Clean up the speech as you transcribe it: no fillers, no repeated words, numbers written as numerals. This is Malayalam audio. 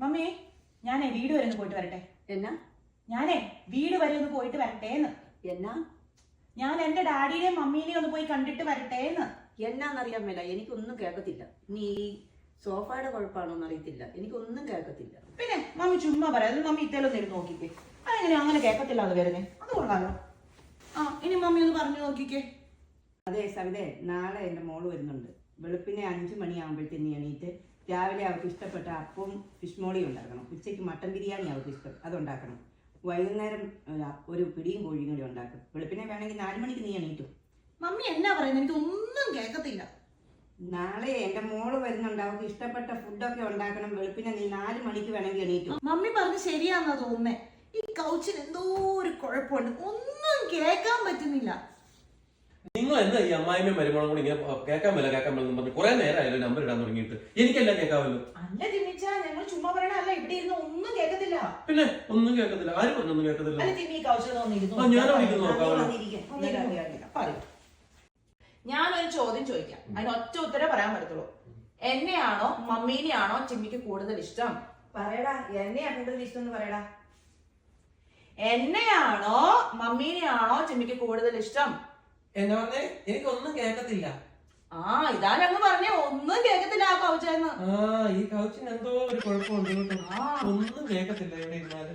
മമ്മി ഞാനേ വീട് വരെ ഒന്ന് പോയിട്ട് വരട്ടെ. എന്നാ? ഞാനേ വീട് വരെ ഒന്ന് പോയിട്ട് വരട്ടേന്ന്. എന്നാ? ഞാൻ എന്റെ ഡാഡിയുടെയും മമ്മീനെയും ഒന്ന് പോയി കണ്ടിട്ട് വരട്ടേന്ന്. എന്നാന്നറിയാൻ മേല, എനിക്കൊന്നും കേൾക്കത്തില്ല. നീ ഈ സോഫയുടെ കുഴപ്പമാണോന്ന് അറിയത്തില്ല, എനിക്കൊന്നും കേൾക്കത്തില്ല. പിന്നെ മമ്മി ചുമ്മാ പറയാം. അത് മമ്മി ഇത്തേലൊന്നും ഇരുന്ന് നോക്കിക്കേ. അതെങ്ങനെ അങ്ങനെ കേൾക്കത്തില്ല അത് വരുന്നേ? അത് കൊള്ളാലോ. ആ ഇനി മമ്മി ഒന്ന് പറഞ്ഞു നോക്കിക്കേ. അതെ സവിതേ, നാളെ എൻ്റെ മോള് വരുന്നുണ്ട്. വെളുപ്പിനെ 5 മണിയാകുമ്പോഴത്തേന് എണീറ്റ് രാവിലെ അവർക്ക് ഇഷ്ടപ്പെട്ട അപ്പവും ഫിഷ് മോളിയും ഉണ്ടാക്കണം. ഉച്ചയ്ക്ക് മട്ടൻ ബിരിയാണി അവർക്ക് ഇഷ്ടം, അതുണ്ടാക്കണം. വൈകുന്നേരം ഒരു പിടിയും കോഴിയും കൂടി ഉണ്ടാക്കും. വെളുപ്പിനെ വേണമെങ്കിൽ 4 മണിക്ക് നീ എണീറ്റു. മമ്മി എന്നാ പറയുന്നത്? എനിക്ക് ഒന്നും കേൾക്കത്തില്ല. നാളെ എൻ്റെ മോള് വരുന്നുണ്ട്, അവർക്ക് ഇഷ്ടപ്പെട്ട ഫുഡൊക്കെ ഉണ്ടാക്കണം. വെളുപ്പിനെ നീ 4 മണിക്ക് വേണമെങ്കിൽ എണീറ്റു. മമ്മി പറഞ്ഞ് ശരിയാന്നാ തോന്നുന്നേ. ഈ കൗച്ചിന് എന്തോ ഒരു കുഴപ്പമുണ്ട്, ഒന്നും കേൾക്കാൻ പറ്റുന്നില്ല. നിങ്ങൾ എന്താ ഈ അമ്മായിമ്മയും മരുമോളും കൂടി ഇങ്ങനെ കേൾക്കാൻ പറ്റില്ല പറഞ്ഞു കുറെ നേരമായാലും നമ്പർ ഇടാൻ തുടങ്ങിയിട്ട്? എനിക്കെല്ലാം കേൾക്കാമല്ലോ. അല്ല ജിമ്മിച്ച, ഞങ്ങൾ ചുമ്മാ പറയണല്ല, ഇവിടെ ഇരുന്ന് ഒന്നും കേൾക്കത്തില്ല. പിന്നെ ഒന്നും കേൾക്കത്തില്ല. ആരും പറഞ്ഞൊന്നും കേൾക്കത്തില്ല. ഞാനൊരു ചോദ്യം ചോദിക്കാം, അതിന് ഒറ്റ ഉത്തരം പറയാൻ പറ്റത്തുള്ളൂ. എന്നെയാണോ മമ്മീനെയാണോ ചിമ്മിക്ക് കൂടുതൽ ഇഷ്ടം? പറയടാ, എന്നെയാ കൂടുതൽ ഇഷ്ടം എന്ന് പറയടാ. എന്നെയാണോ മമ്മീനെയാണോ ചിമ്മിക്ക് കൂടുതൽ ഇഷ്ടം? എന്നാ പറഞ്ഞേ? എനിക്കൊന്നും കേൾക്കത്തില്ല. ആ ഇതാ ഞങ്ങൾ പറഞ്ഞേ, ഒന്നും കേൾക്കത്തില്ല ആ കൗച്ചെന്ന്. ഈ കൗച്ചിന് എന്തോ ഒരു കുഴപ്പമുണ്ട് കേട്ടോ. ഒന്നും കേൾക്കത്തില്ല ഇവിടെ ഇരുന്നാല്.